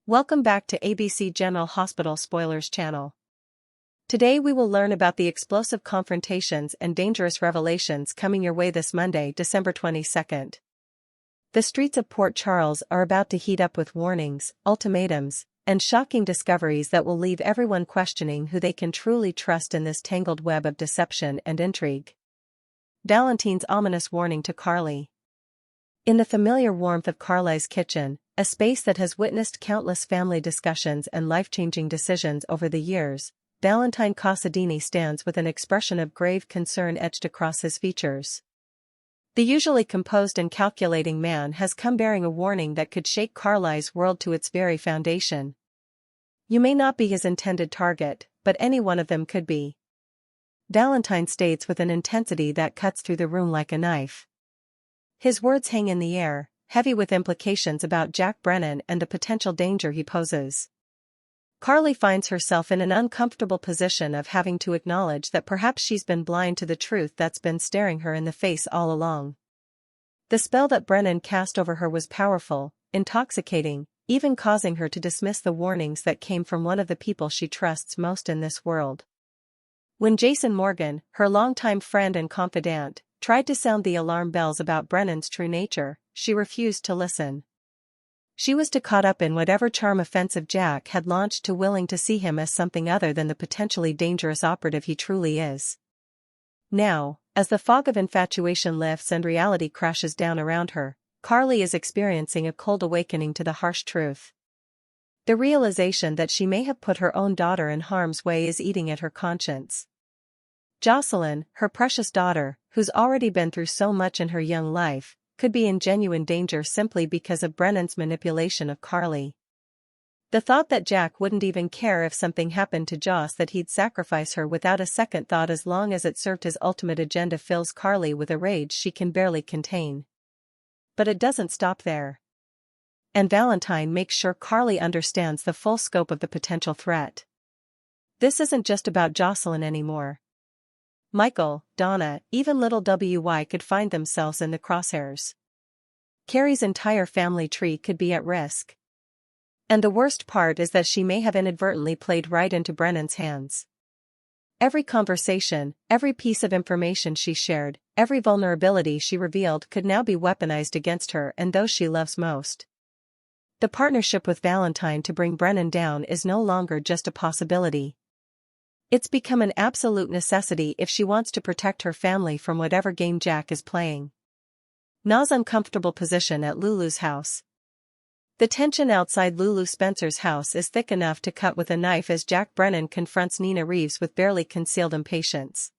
Welcome back to ABC General Hospital Spoilers channel. Today we will learn about the explosive confrontations and dangerous revelations coming your way this Monday, December 22nd. The streets of Port Charles are about to heat up with warnings, ultimatums, and shocking discoveries that will leave everyone questioning who they can truly trust in this tangled web of deception and intrigue. Valentine's ominous warning to Carly. In the familiar warmth of Carly's kitchen, a space that has witnessed countless family discussions and life-changing decisions over the years, Valentine Casadini stands with an expression of grave concern etched across his features. The usually composed and calculating man has come bearing a warning that could shake Carly's world to its very foundation. You may not be his intended target, but any one of them could be. Valentine states with an intensity that cuts through the room like a knife. His words hang in the air, heavy with implications about Jack Brennan and the potential danger he poses. Carly finds herself in an uncomfortable position of having to acknowledge that perhaps she's been blind to the truth that's been staring her in the face all along. The spell that Brennan cast over her was powerful, intoxicating, even causing her to dismiss the warnings that came from one of the people she trusts most in this world. When Jason Morgan, her longtime friend and confidant, tried to sound the alarm bells about Brennan's true nature, she refused to listen. She was too caught up in whatever charm offensive Jack had launched to willing to see him as something other than the potentially dangerous operative he truly is. Now, as the fog of infatuation lifts and reality crashes down around her, Carly is experiencing a cold awakening to the harsh truth. The realization that she may have put her own daughter in harm's way is eating at her conscience. Jocelyn, her precious daughter, who's already been through so much in her young life, could be in genuine danger simply because of Brennan's manipulation of Carly. The thought that Jack wouldn't even care if something happened to Joss, that he'd sacrifice her without a second thought as long as it served his ultimate agenda, fills Carly with a rage she can barely contain. But it doesn't stop there. And Valentine makes sure Carly understands the full scope of the potential threat. This isn't just about Jocelyn anymore. Michael, Donna, even little W.Y. could find themselves in the crosshairs. Carrie's entire family tree could be at risk. And the worst part is that she may have inadvertently played right into Brennan's hands. Every conversation, every piece of information she shared, every vulnerability she revealed could now be weaponized against her and those she loves most. The partnership with Valentine to bring Brennan down is no longer just a possibility. It's become an absolute necessity if she wants to protect her family from whatever game Jack is playing. Na's uncomfortable position at Lulu's house. The tension outside Lulu Spencer's house is thick enough to cut with a knife as Jack Brennan confronts Nina Reeves with barely concealed impatience.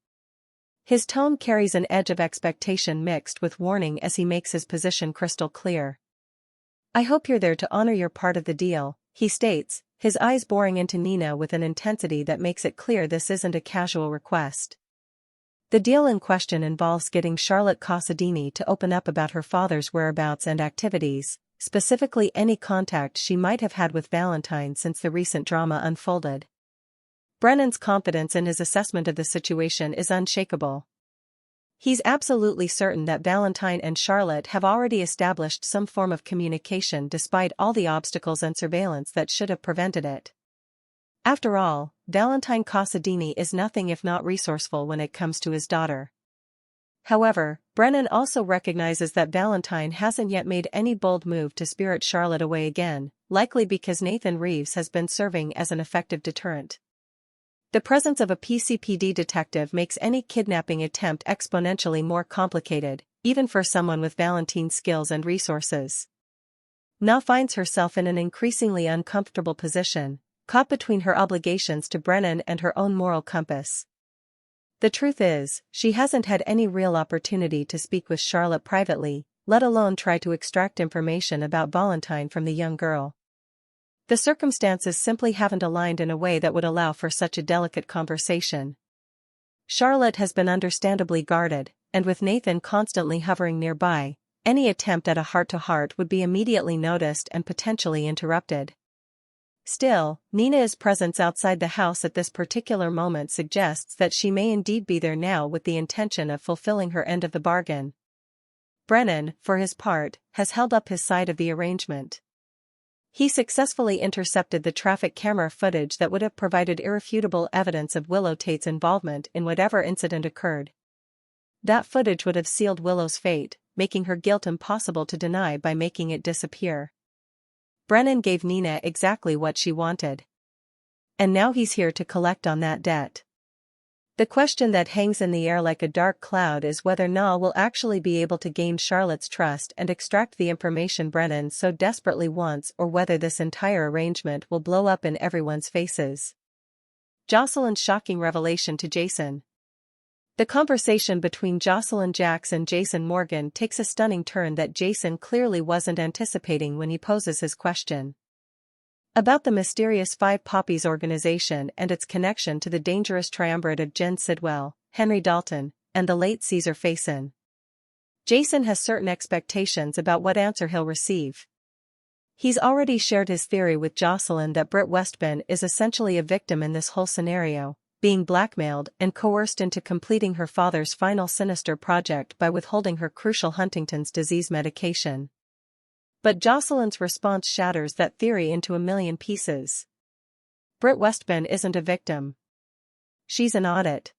His tone carries an edge of expectation mixed with warning as he makes his position crystal clear. "I hope you're there to honor your part of the deal," he states, his eyes boring into Nina with an intensity that makes it clear this isn't a casual request. The deal in question involves getting Charlotte Casadini to open up about her father's whereabouts and activities, specifically any contact she might have had with Valentine since the recent drama unfolded. Brennan's confidence in his assessment of the situation is unshakable. He's absolutely certain that Valentine and Charlotte have already established some form of communication despite all the obstacles and surveillance that should have prevented it. After all, Valentine Casadini is nothing if not resourceful when it comes to his daughter. However, Brennan also recognizes that Valentine hasn't yet made any bold move to spirit Charlotte away again, likely because Nathan Reeves has been serving as an effective deterrent. The presence of a PCPD detective makes any kidnapping attempt exponentially more complicated, even for someone with Valentine's skills and resources. Na finds herself in an increasingly uncomfortable position, caught between her obligations to Brennan and her own moral compass. The truth is, she hasn't had any real opportunity to speak with Charlotte privately, let alone try to extract information about Valentine from the young girl. The circumstances simply haven't aligned in a way that would allow for such a delicate conversation. Charlotte has been understandably guarded, and with Nathan constantly hovering nearby, any attempt at a heart-to-heart would be immediately noticed and potentially interrupted. Still, Nina's presence outside the house at this particular moment suggests that she may indeed be there now with the intention of fulfilling her end of the bargain. Brennan, for his part, has held up his side of the arrangement. He successfully intercepted the traffic camera footage that would have provided irrefutable evidence of Willow Tate's involvement in whatever incident occurred. That footage would have sealed Willow's fate, making her guilt impossible to deny by making it disappear. Brennan gave Nina exactly what she wanted. And now he's here to collect on that debt. The question that hangs in the air like a dark cloud is whether Na will actually be able to gain Charlotte's trust and extract the information Brennan so desperately wants, or whether this entire arrangement will blow up in everyone's faces. Jocelyn's shocking revelation to Jason. The conversation between Jocelyn Jacks and Jason Morgan takes a stunning turn that Jason clearly wasn't anticipating when he poses his question. About the mysterious Five Poppies organization and its connection to the dangerous triumvirate of Jen Sidwell, Henry Dalton, and the late Caesar Faison. Jason has certain expectations about what answer he'll receive. He's already shared his theory with Jocelyn that Britt Westman is essentially a victim in this whole scenario, being blackmailed and coerced into completing her father's final sinister project by withholding her crucial Huntington's disease medication. But Jocelyn's response shatters that theory into a million pieces. Britt Westman isn't a victim. She's an audit.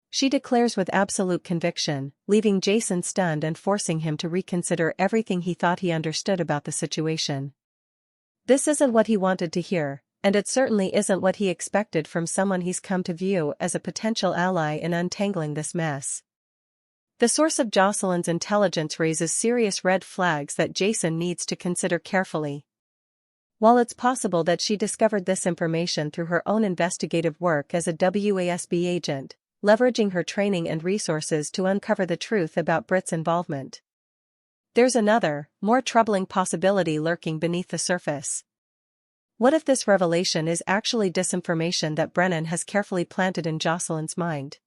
She declares with absolute conviction, leaving Jason stunned and forcing him to reconsider everything he thought he understood about the situation. This isn't what he wanted to hear, and it certainly isn't what he expected from someone he's come to view as a potential ally in untangling this mess. The source of Jocelyn's intelligence raises serious red flags that Jason needs to consider carefully. While it's possible that she discovered this information through her own investigative work as a WASB agent, leveraging her training and resources to uncover the truth about Britt's involvement, there's another, more troubling possibility lurking beneath the surface. What if this revelation is actually disinformation that Brennan has carefully planted in Jocelyn's mind?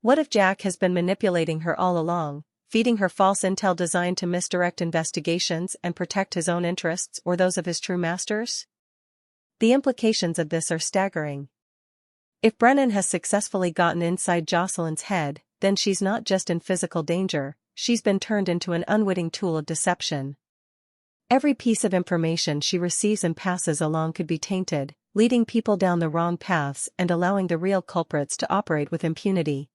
What if Jack has been manipulating her all along, feeding her false intel designed to misdirect investigations and protect his own interests or those of his true masters? The implications of this are staggering. If Brennan has successfully gotten inside Jocelyn's head, then she's not just in physical danger, she's been turned into an unwitting tool of deception. Every piece of information she receives and passes along could be tainted, leading people down the wrong paths and allowing the real culprits to operate with impunity.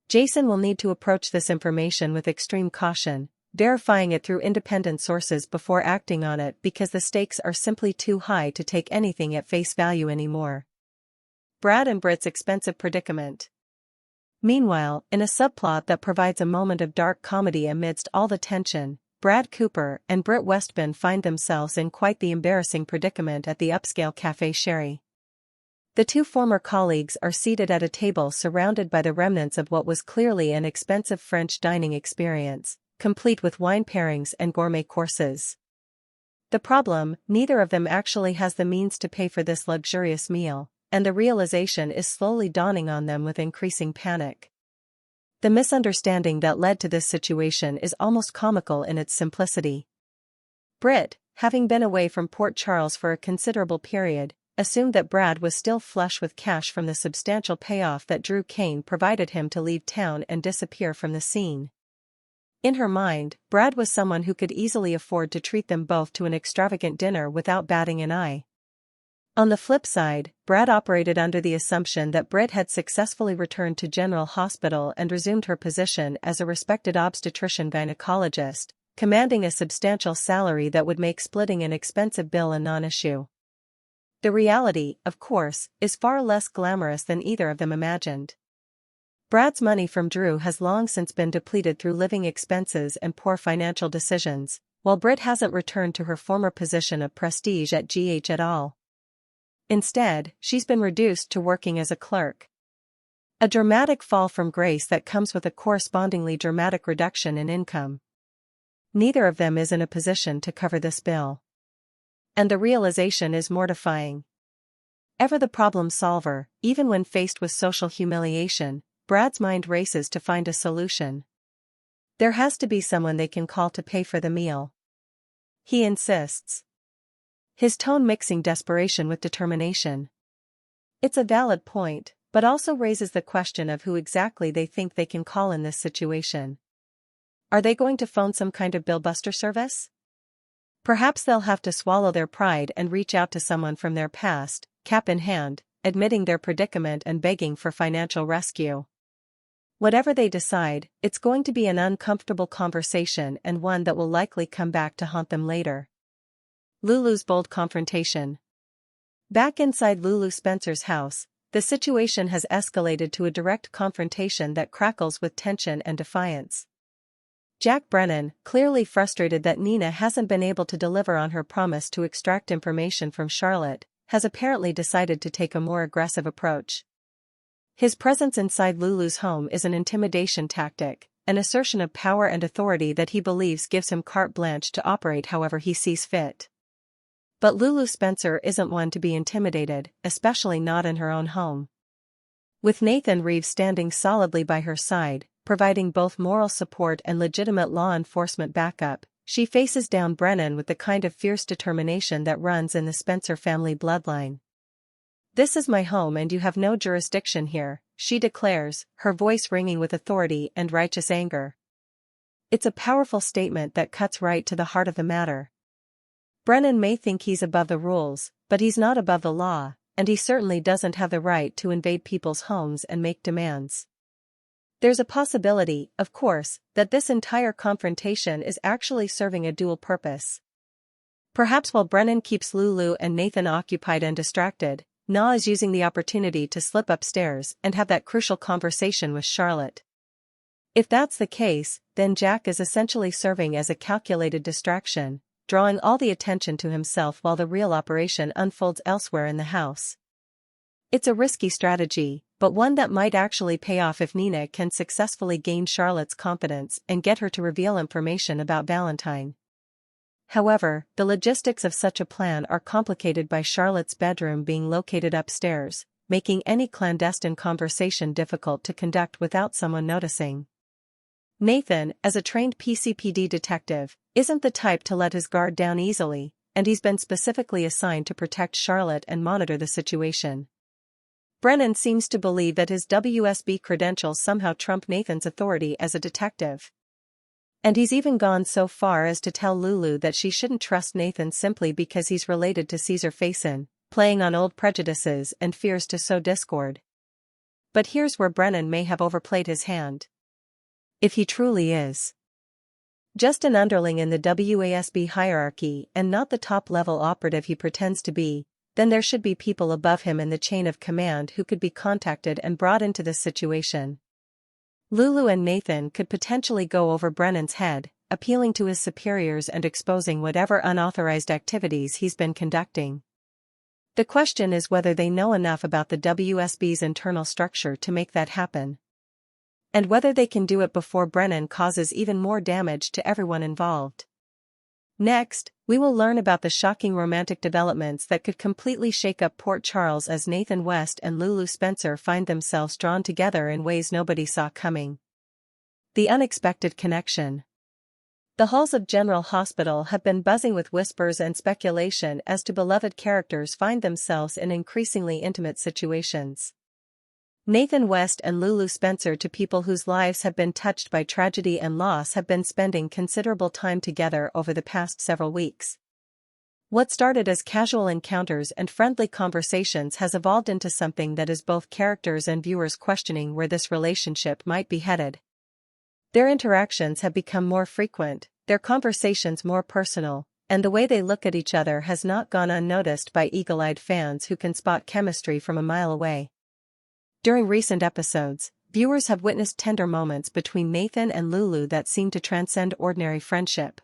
Jason will need to approach this information with extreme caution, verifying it through independent sources before acting on it because the stakes are simply too high to take anything at face value anymore. Brad and Britt's expensive predicament. Meanwhile, in a subplot that provides a moment of dark comedy amidst all the tension, Brad Cooper and Britt Westman find themselves in quite the embarrassing predicament at the upscale Café Sherry. The two former colleagues are seated at a table surrounded by the remnants of what was clearly an expensive French dining experience, complete with wine pairings and gourmet courses. The problem, neither of them actually has the means to pay for this luxurious meal, and the realization is slowly dawning on them with increasing panic. The misunderstanding that led to this situation is almost comical in its simplicity. Britt, having been away from Port Charles for a considerable period, assumed that Brad was still flush with cash from the substantial payoff that Drew Kane provided him to leave town and disappear from the scene. In her mind, Brad was someone who could easily afford to treat them both to an extravagant dinner without batting an eye. On the flip side, Brad operated under the assumption that Britt had successfully returned to General Hospital and resumed her position as a respected obstetrician-gynecologist, commanding a substantial salary that would make splitting an expensive bill a non-issue. The reality, of course, is far less glamorous than either of them imagined. Brad's money from Drew has long since been depleted through living expenses and poor financial decisions, while Britt hasn't returned to her former position of prestige at GH at all. Instead, she's been reduced to working as a clerk. A dramatic fall from grace that comes with a correspondingly dramatic reduction in income. Neither of them is in a position to cover this bill. And the realization is mortifying. Ever the problem solver, even when faced with social humiliation, Brad's mind races to find a solution. There has to be someone they can call to pay for the meal. He insists. His tone mixing desperation with determination. It's a valid point, but also raises the question of who exactly they think they can call in this situation. Are they going to phone some kind of billbuster service? Perhaps they'll have to swallow their pride and reach out to someone from their past, cap in hand, admitting their predicament and begging for financial rescue. Whatever they decide, it's going to be an uncomfortable conversation and one that will likely come back to haunt them later. Lulu's bold confrontation. Back inside Lulu Spencer's house, the situation has escalated to a direct confrontation that crackles with tension and defiance. Jack Brennan, clearly frustrated that Nina hasn't been able to deliver on her promise to extract information from Charlotte, has apparently decided to take a more aggressive approach. His presence inside Lulu's home is an intimidation tactic, an assertion of power and authority that he believes gives him carte blanche to operate however he sees fit. But Lulu Spencer isn't one to be intimidated, especially not in her own home. With Nathan Reeves standing solidly by her side, providing both moral support and legitimate law enforcement backup, she faces down Brennan with the kind of fierce determination that runs in the Spencer family bloodline. "This is my home and you have no jurisdiction here," she declares, her voice ringing with authority and righteous anger. It's a powerful statement that cuts right to the heart of the matter. Brennan may think he's above the rules, but he's not above the law, and he certainly doesn't have the right to invade people's homes and make demands. There's a possibility, of course, that this entire confrontation is actually serving a dual purpose. Perhaps while Brennan keeps Lulu and Nathan occupied and distracted, Na is using the opportunity to slip upstairs and have that crucial conversation with Charlotte. If that's the case, then Jack is essentially serving as a calculated distraction, drawing all the attention to himself while the real operation unfolds elsewhere in the house. It's a risky strategy, but one that might actually pay off if Nina can successfully gain Charlotte's confidence and get her to reveal information about Valentine. However, the logistics of such a plan are complicated by Charlotte's bedroom being located upstairs, making any clandestine conversation difficult to conduct without someone noticing. Nathan, as a trained PCPD detective, isn't the type to let his guard down easily, and he's been specifically assigned to protect Charlotte and monitor the situation. Brennan seems to believe that his WSB credentials somehow trump Nathan's authority as a detective. And he's even gone so far as to tell Lulu that she shouldn't trust Nathan simply because he's related to Caesar Faison, playing on old prejudices and fears to sow discord. But here's where Brennan may have overplayed his hand. If he truly is just an underling in the WASB hierarchy and not the top-level operative he pretends to be, then there should be people above him in the chain of command who could be contacted and brought into this situation. Lulu and Nathan could potentially go over Brennan's head, appealing to his superiors and exposing whatever unauthorized activities he's been conducting. The question is whether they know enough about the WSB's internal structure to make that happen. And whether they can do it before Brennan causes even more damage to everyone involved. Next, we will learn about the shocking romantic developments that could completely shake up Port Charles as Nathan West and Lulu Spencer find themselves drawn together in ways nobody saw coming. The unexpected connection. The halls of General Hospital have been buzzing with whispers and speculation as to beloved characters find themselves in increasingly intimate situations. Nathan West and Lulu Spencer, two people whose lives have been touched by tragedy and loss, have been spending considerable time together over the past several weeks. What started as casual encounters and friendly conversations has evolved into something that is both characters and viewers questioning where this relationship might be headed. Their interactions have become more frequent, their conversations more personal, and the way they look at each other has not gone unnoticed by eagle-eyed fans who can spot chemistry from a mile away. During recent episodes, viewers have witnessed tender moments between Nathan and Lulu that seem to transcend ordinary friendship.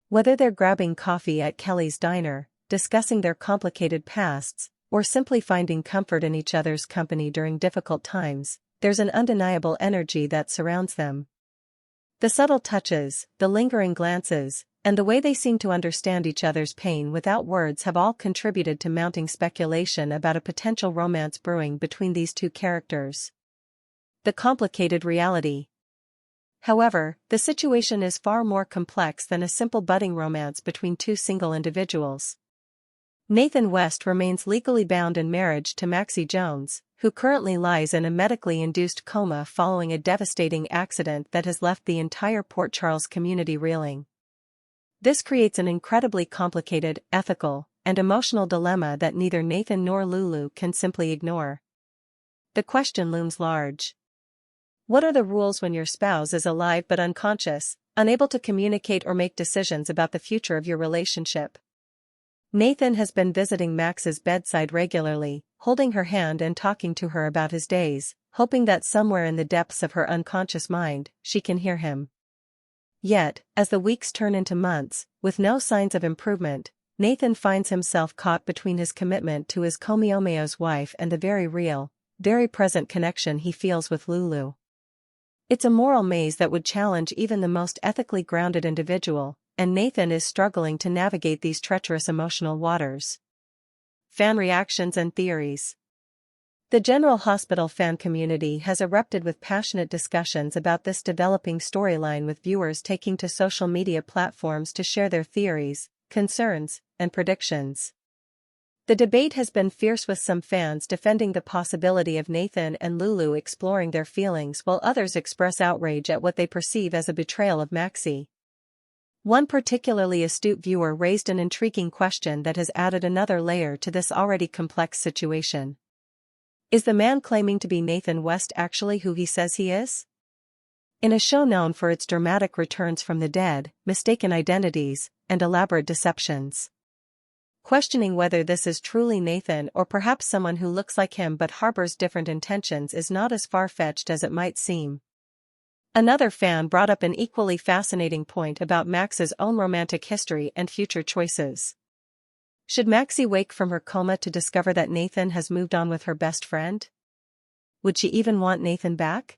Whether they're grabbing coffee at Kelly's diner, discussing their complicated pasts, or simply finding comfort in each other's company during difficult times, there's an undeniable energy that surrounds them. The subtle touches, the lingering glances, and the way they seem to understand each other's pain without words have all contributed to mounting speculation about a potential romance brewing between these two characters. The complicated reality. However, the situation is far more complex than a simple budding romance between two single individuals. Nathan West remains legally bound in marriage to Maxie Jones, who currently lies in a medically induced coma following a devastating accident that has left the entire Port Charles community reeling. This creates an incredibly complicated, ethical, and emotional dilemma that neither Nathan nor Lulu can simply ignore. The question looms large. What are the rules when your spouse is alive but unconscious, unable to communicate or make decisions about the future of your relationship? Nathan has been visiting Max's bedside regularly, holding her hand and talking to her about his days, hoping that somewhere in the depths of her unconscious mind, she can hear him. Yet, as the weeks turn into months, with no signs of improvement, Nathan finds himself caught between his commitment to his Komiyomeo's wife and the very real, very present connection he feels with Lulu. It's a moral maze that would challenge even the most ethically grounded individual, and Nathan is struggling to navigate these treacherous emotional waters. Fan reactions and theories. The General Hospital fan community has erupted with passionate discussions about this developing storyline, with viewers taking to social media platforms to share their theories, concerns, and predictions. The debate has been fierce, with some fans defending the possibility of Nathan and Lulu exploring their feelings, while others express outrage at what they perceive as a betrayal of Maxi. One particularly astute viewer raised an intriguing question that has added another layer to this already complex situation. Is the man claiming to be Nathan West actually who he says he is? In a show known for its dramatic returns from the dead, mistaken identities, and elaborate deceptions. Questioning whether this is truly Nathan or perhaps someone who looks like him but harbors different intentions is not as far-fetched as it might seem. Another fan brought up an equally fascinating point about Max's own romantic history and future choices. Should Maxi wake from her coma to discover that Nathan has moved on with her best friend? Would she even want Nathan back?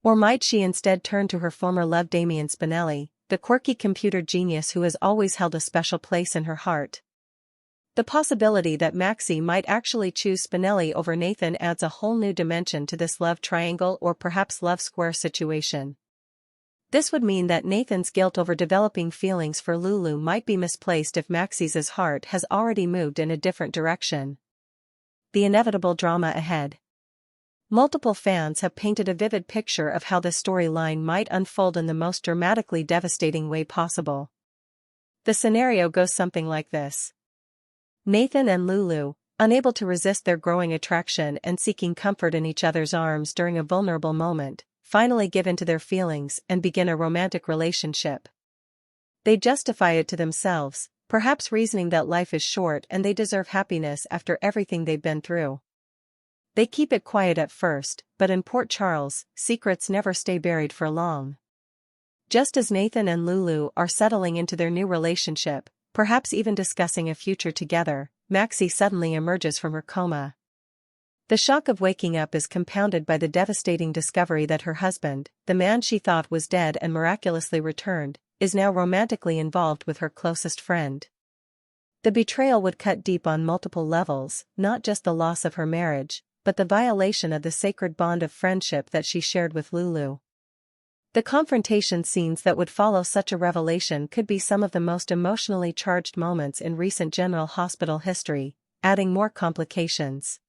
Or might she instead turn to her former love, Damien Spinelli, the quirky computer genius who has always held a special place in her heart? The possibility that Maxi might actually choose Spinelli over Nathan adds a whole new dimension to this love triangle, or perhaps love square situation. This would mean that Nathan's guilt over developing feelings for Lulu might be misplaced if Maxi's heart has already moved in a different direction. The inevitable drama ahead. Multiple fans have painted a vivid picture of how this storyline might unfold in the most dramatically devastating way possible. The scenario goes something like this. Nathan and Lulu, unable to resist their growing attraction and seeking comfort in each other's arms during a vulnerable moment, finally give in to their feelings and begin a romantic relationship. They justify it to themselves, perhaps reasoning that life is short and they deserve happiness after everything they've been through. They keep it quiet at first, but in Port Charles, secrets never stay buried for long. Just as Nathan and Lulu are settling into their new relationship, perhaps even discussing a future together, Maxi suddenly emerges from her coma. The shock of waking up is compounded by the devastating discovery that her husband, the man she thought was dead and miraculously returned, is now romantically involved with her closest friend. The betrayal would cut deep on multiple levels, not just the loss of her marriage, but the violation of the sacred bond of friendship that she shared with Lulu. The confrontation scenes that would follow such a revelation could be some of the most emotionally charged moments in recent General Hospital history, adding more complications.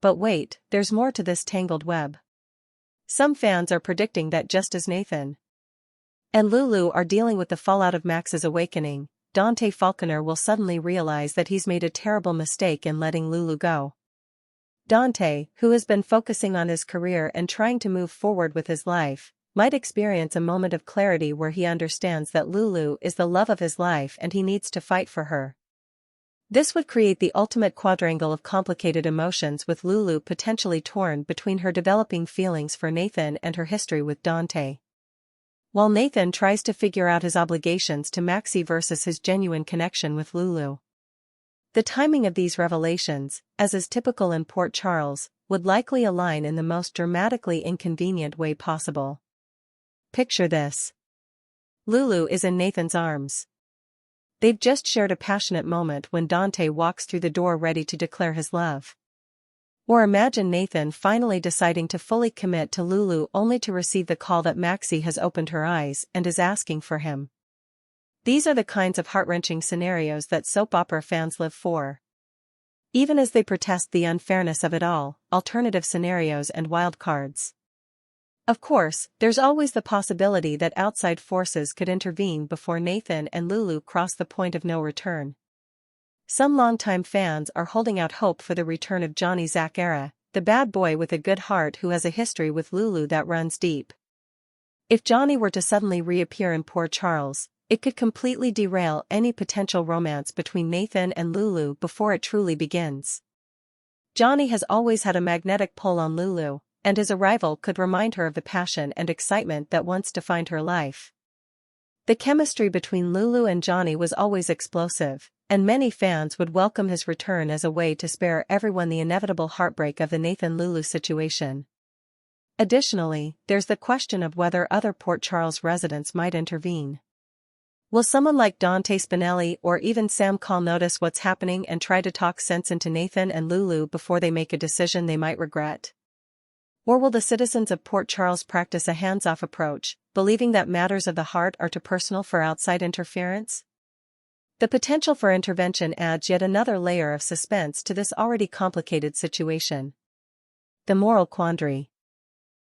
But wait, there's more to this tangled web. Some fans are predicting that just as Nathan and Lulu are dealing with the fallout of Max's awakening, Dante Falconer will suddenly realize that he's made a terrible mistake in letting Lulu go. Dante, who has been focusing on his career and trying to move forward with his life, might experience a moment of clarity where he understands that Lulu is the love of his life and he needs to fight for her. This would create the ultimate quadrangle of complicated emotions, with Lulu potentially torn between her developing feelings for Nathan and her history with Dante. While Nathan tries to figure out his obligations to Maxi versus his genuine connection with Lulu. The timing of these revelations, as is typical in Port Charles, would likely align in the most dramatically inconvenient way possible. Picture this. Lulu is in Nathan's arms. They've just shared a passionate moment when Dante walks through the door ready to declare his love. Or imagine Nathan finally deciding to fully commit to Lulu only to receive the call that Maxi has opened her eyes and is asking for him. These are the kinds of heart-wrenching scenarios that soap opera fans live for. Even as they protest the unfairness of it all, alternative scenarios and wildcards. Of course, there's always the possibility that outside forces could intervene before Nathan and Lulu cross the point of no return. Some longtime fans are holding out hope for the return of Johnny Zachara, the bad boy with a good heart who has a history with Lulu that runs deep. If Johnny were to suddenly reappear in Port Charles, it could completely derail any potential romance between Nathan and Lulu before it truly begins. Johnny has always had a magnetic pull on Lulu, and his arrival could remind her of the passion and excitement that once defined her life. The chemistry between Lulu and Johnny was always explosive, and many fans would welcome his return as a way to spare everyone the inevitable heartbreak of the Nathan-Lulu situation. Additionally, there's the question of whether other Port Charles residents might intervene. Will someone like Dante Spinelli or even Sam Call notice what's happening and try to talk sense into Nathan and Lulu before they make a decision they might regret? Or will the citizens of Port Charles practice a hands-off approach, believing that matters of the heart are too personal for outside interference? The potential for intervention adds yet another layer of suspense to this already complicated situation. The moral quandary.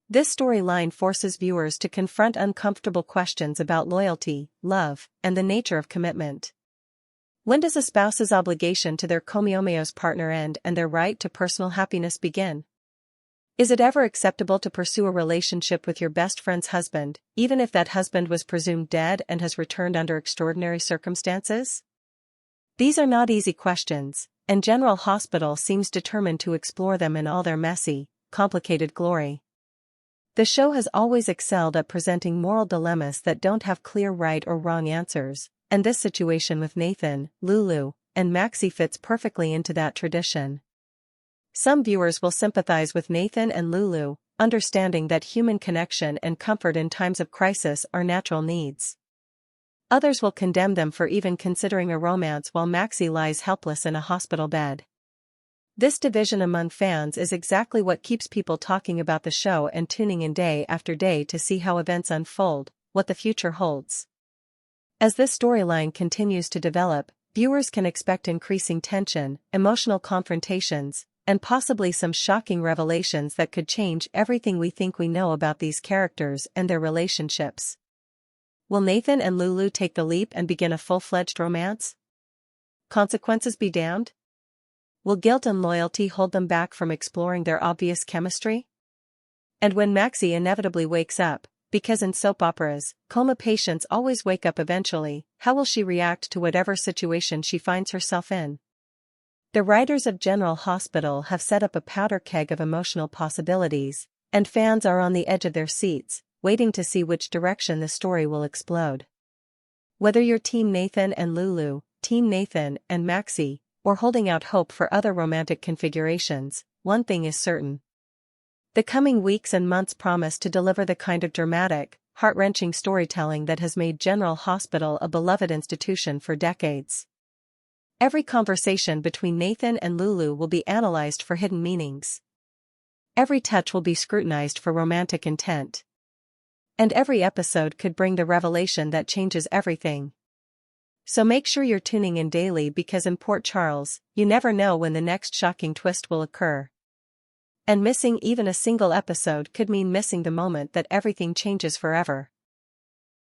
This storyline forces viewers to confront uncomfortable questions about loyalty, love, and the nature of commitment. When does a spouse's obligation to their comeomeos partner end and their right to personal happiness begin? Is it ever acceptable to pursue a relationship with your best friend's husband, even if that husband was presumed dead and has returned under extraordinary circumstances? These are not easy questions, and General Hospital seems determined to explore them in all their messy, complicated glory. The show has always excelled at presenting moral dilemmas that don't have clear right or wrong answers, and this situation with Nathan, Lulu, and Maxie fits perfectly into that tradition. Some viewers will sympathize with Nathan and Lulu, understanding that human connection and comfort in times of crisis are natural needs. Others will condemn them for even considering a romance while Maxie lies helpless in a hospital bed. This division among fans is exactly what keeps people talking about the show and tuning in day after day to see how events unfold, what the future holds. As this storyline continues to develop, viewers can expect increasing tension, emotional confrontations, and possibly some shocking revelations that could change everything we think we know about these characters and their relationships. Will Nathan and Lulu take the leap and begin a full-fledged romance? Consequences be damned? Will guilt and loyalty hold them back from exploring their obvious chemistry? And when Maxie inevitably wakes up, because in soap operas, coma patients always wake up eventually, how will she react to whatever situation she finds herself in? The writers of General Hospital have set up a powder keg of emotional possibilities, and fans are on the edge of their seats, waiting to see which direction the story will explode. Whether you're Team Nathan and Lulu, Team Nathan and Maxie, or holding out hope for other romantic configurations, one thing is certain. The coming weeks and months promise to deliver the kind of dramatic, heart-wrenching storytelling that has made General Hospital a beloved institution for decades. Every conversation between Nathan and Lulu will be analyzed for hidden meanings. Every touch will be scrutinized for romantic intent. And every episode could bring the revelation that changes everything. So make sure you're tuning in daily because in Port Charles, you never know when the next shocking twist will occur. And missing even a single episode could mean missing the moment that everything changes forever.